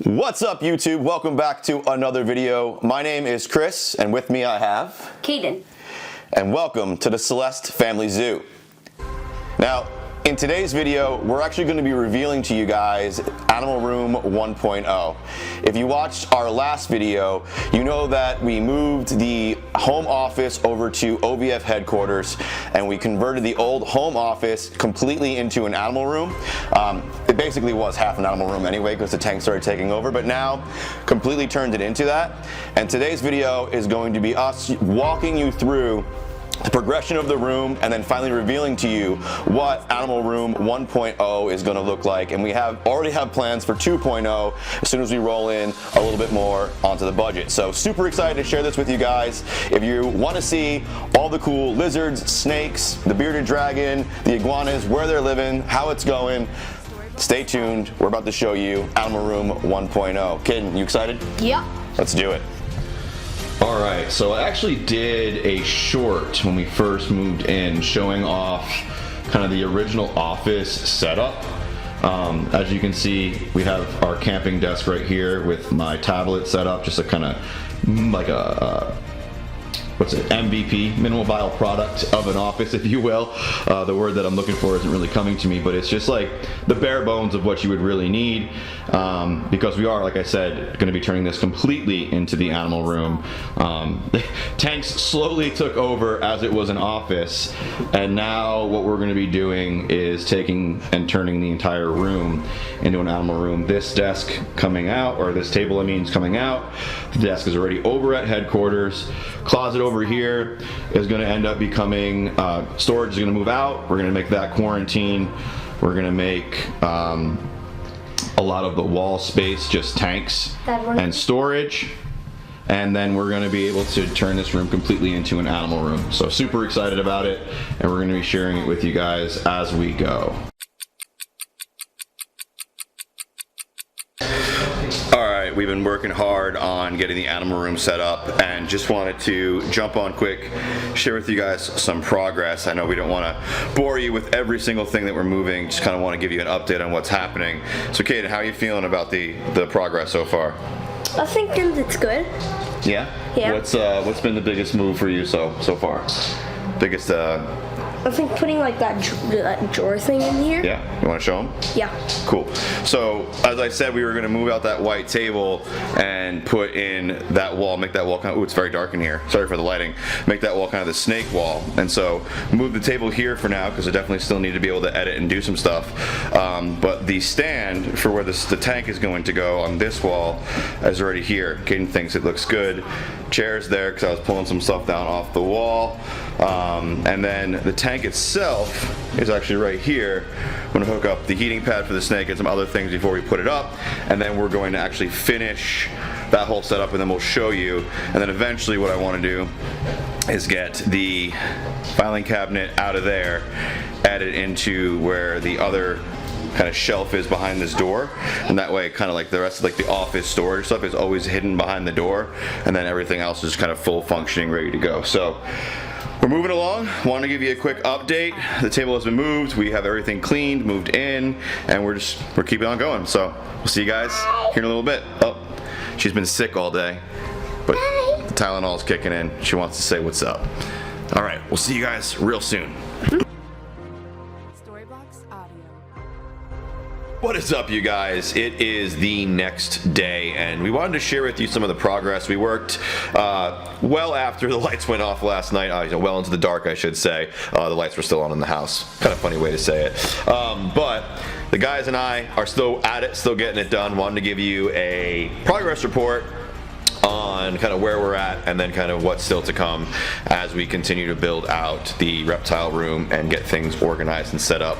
What's up, YouTube? Welcome back to another video. My name is Chris, and with me I have Kaden. And welcome to the Celeste Family Zoo. Now, in today's video, we're actually going to be revealing to you guys Animal Room 1.0. If you watched our last video, you know that we moved the home office over to OVF headquarters, and we converted the old home office completely into an animal room. It basically was half an animal room anyway because the tank started taking over, but now completely turned it into that. And today's video is going to be us walking you through the progression of the room and then finally revealing to you what Animal Room 1.0 is going to look like. And we already have plans for 2.0 as soon as we roll in a little bit more onto the budget. So super excited to share this with you guys. If you want to see all the cool lizards, snakes, the bearded dragon, the iguanas, where they're living, how it's going, stay tuned. We're about to show you Animal Room 1.0. Kid, you excited? Yep. Let's do it. Alright, so I actually did a short when we first moved in showing off kind of the original office setup. As you can see, we have our camping desk right here with my tablet set up, just a kind of like a what's it, MVP, minimal viable product of an office, if you will. The word that I'm looking for isn't really coming to me, but it's just like the bare bones of what you would really need, because we are, like I said, going to be turning this completely into the animal room. Tanks slowly took over as it was an office, and now what we're going to be doing is taking and turning the entire room into an animal room. This desk coming out, or this table I mean, is coming out. The desk is already over at headquarters. Closet over here is going to end up becoming storage is going to move out. We're going to make that quarantine. We're going to make a lot of the wall space just tanks and storage, and then we're going to be able to turn this room completely into an animal room. So super excited about it, and we're going to be sharing it with you guys as we go. Alright, we've been working hard on getting the animal room set up, and just wanted to jump on quick, share with you guys some progress. I know we don't want to bore you with every single thing that we're moving, just kind of want to give you an update on what's happening. So Kaden, how are you feeling about the progress so far? I think it's good. Yeah? Yeah. What's been the biggest move for you so far? Biggest I think putting like that drawer thing in here. Yeah, you want to show them? Yeah. Cool. So as I said, we were going to move out that white table and put in that wall, make that wall kind of, ooh, it's very dark in here, sorry for the lighting, make that wall kind of the snake wall. And so move the table here for now because I definitely still need to be able to edit and do some stuff. But the stand for where the tank is going to go on this wall is already here. Kaden thinks it looks good. Chairs there because I was pulling some stuff down off the wall. And then the tank itself is actually right here. I'm going to hook up the heating pad for the snake and some other things before we put it up, and then we're going to actually finish that whole setup, and then we'll show you. And then eventually what I want to do is get the filing cabinet out of there, add it into where the other kind of shelf is behind this door, and that way kind of like the rest of like the office storage stuff is always hidden behind the door, and then everything else is kind of full functioning, ready to go. So we're moving along. Want to give you a quick update. The table has been moved. We have everything cleaned, moved in, and we're keeping on going. So we'll see you guys here in a little bit. Oh, she's been sick all day, but the Tylenol's kicking in. She wants to say what's up. All right, we'll see you guys real soon. What is up, you guys? It is the next day, and we wanted to share with you some of the progress. We worked well after the lights went off last night, well into the dark, I should say. The lights were still on in the house. Kind of funny way to say it. But the guys and I are still at it, still getting it done. Wanted to give you a progress report on kind of where we're at, and then kind of what's still to come as we continue to build out the reptile room and get things organized and set up,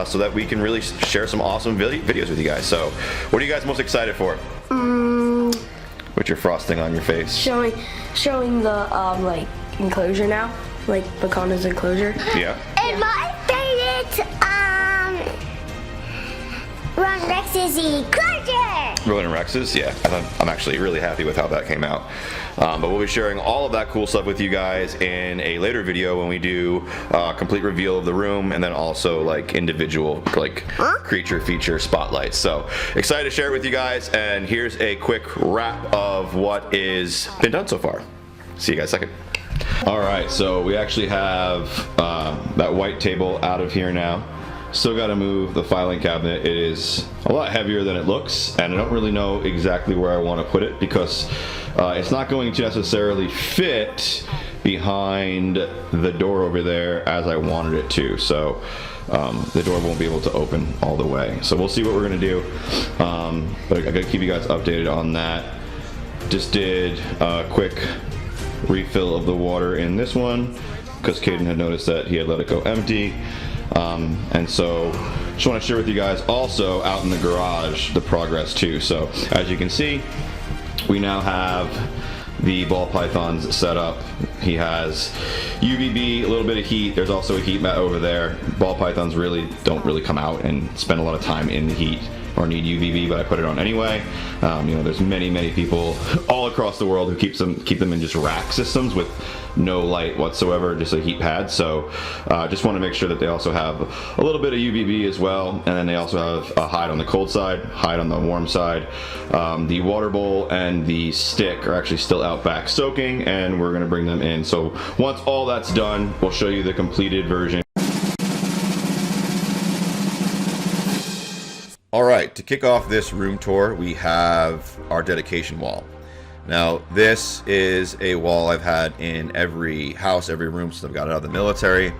so that we can really share some awesome videos with you guys. So what are you guys most excited for? With your frosting on your face. Showing the like enclosure now, like Bacana's enclosure. Yeah. And my favorite Ron Rex is the enclosure. Rolling Rexes, yeah, I'm actually really happy with how that came out. But we'll be sharing all of that cool stuff with you guys in a later video when we do complete reveal of the room, and then also like individual like creature feature spotlights. So excited to share it with you guys, and here's a quick wrap of what is been done so far. See you guys in a second. All right, so we actually have that white table out of here now. Still got to move the filing cabinet. It is a lot heavier than it looks, and I don't really know exactly where I want to put it because it's not going to necessarily fit behind the door over there as I wanted it to. So the door won't be able to open all the way. So we'll see what we're going to do. But I got to keep you guys updated on that. Just did a quick refill of the water in this one because Caden had noticed that he had let it go empty. And so just want to share with you guys also out in the garage the progress too. So as you can see, we now have the ball pythons set up. He has UVB, a little bit of heat. There's also a heat mat over there. Ball pythons don't really come out and spend a lot of time in the heat or need UVB, but I put it on anyway. You know, there's many people all across the world who keep them in just rack systems with no light whatsoever, just a heat pad. So just want to make sure that they also have a little bit of UVB as well, and then they also have a hide on the cold side, hide on the warm side. The water bowl and the stick are actually still out back soaking, and we're going to bring them in. So once all that's done, we'll show you the completed version. All right, to kick off this room tour, we have our dedication wall. Now, this is a wall I've had in every house, every room since I've got out of the military.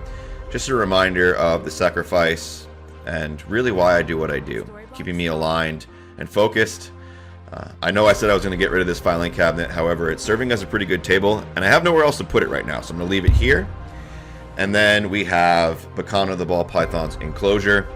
Just a reminder of the sacrifice and really why I do what I do, keeping me aligned and focused. I know I said I was going to get rid of this filing cabinet, however, it's serving as a pretty good table, and I have nowhere else to put it right now, so I'm going to leave it here. And then we have Bacana the ball python's enclosure.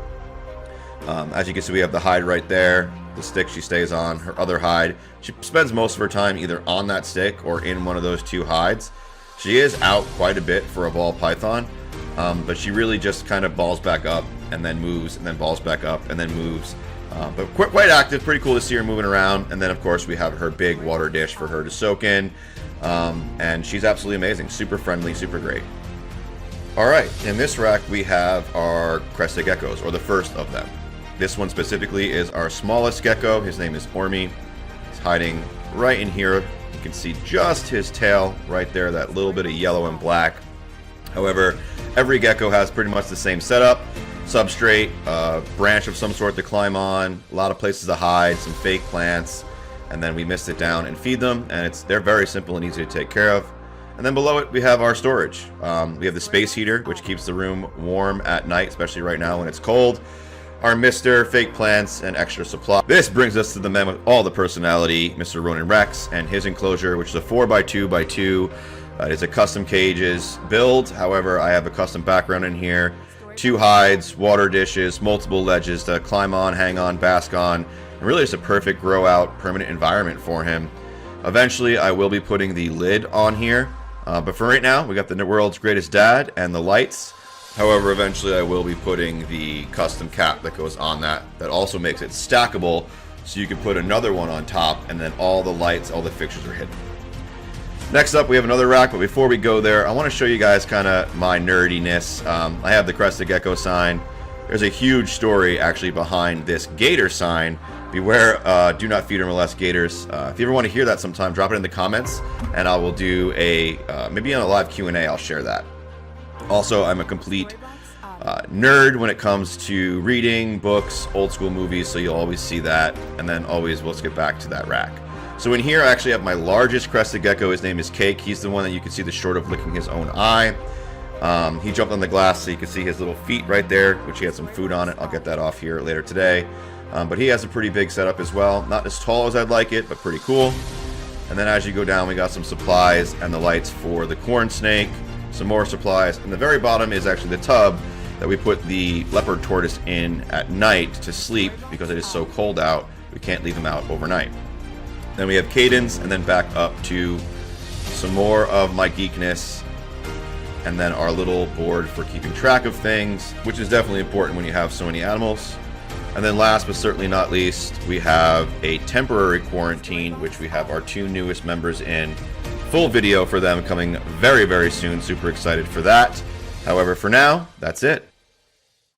As you can see, we have the hide right there, the stick she stays on, her other hide. She spends most of her time either on that stick or in one of those two hides. She is out quite a bit for a ball python, but she really just kind of balls back up and then moves and then balls back up and then moves. But quite active, pretty cool to see her moving around. And then of course we have her big water dish for her to soak in, and she's absolutely amazing, super friendly, super great. Alright, in this rack we have our crested geckos, or the first of them. This one specifically is our smallest gecko. His name is Ormy. He's hiding right in here. You can see just his tail right there, that little bit of yellow and black. However, every gecko has pretty much the same setup. Substrate, branch of some sort to climb on, a lot of places to hide, some fake plants, and then we mist it down and feed them, and they're very simple and easy to take care of. And then below it we have our storage. We have the space heater, which keeps the room warm at night, especially right now when it's cold. Our mister, fake plants, and extra supply. This brings us to the man with all the personality, Mr. Ronin Rex, and his enclosure, which is a 4x2x2. It is a custom cages build. However, I have a custom background in here. 2 hides, water dishes, multiple ledges to climb on, hang on, bask on. And really just a perfect grow out permanent environment for him. Eventually, I will be putting the lid on here. But for right now, we got the world's greatest dad and the lights. However, eventually I will be putting the custom cap that goes on that also makes it stackable, so you can put another one on top, and then all the lights, all the fixtures are hidden. Next up, we have another rack, but before we go there, I want to show you guys kind of my nerdiness. I have the crested gecko sign. There's a huge story actually behind this gator sign. Beware, do not feed or molest gators. If you ever want to hear that sometime, drop it in the comments, and I will do maybe on a live Q&A, I'll share that. Also, I'm a complete nerd when it comes to reading, books, old school movies, so you'll always see that. And then always, let's get back to that rack. So in here, I actually have my largest crested gecko. His name is Cake. He's the one that you can see the short of licking his own eye. He jumped on the glass, so you can see his little feet right there, which he had some food on it. I'll get that off here later today. But he has a pretty big setup as well. Not as tall as I'd like it, but pretty cool. And then as you go down, we got some supplies and the lights for the corn snake. Some more supplies, and the very bottom is actually the tub that we put the leopard tortoise in at night to sleep because it is so cold out. We can't leave him out overnight. Then we have Cadence, and then back up to some more of my geekness, and then our little board for keeping track of things, which is definitely important when you have so many animals. And then last but certainly not least, we have a temporary quarantine, which we have our 2 newest members in. Full video for them coming very, very soon. Super excited for that. However, for now, that's it.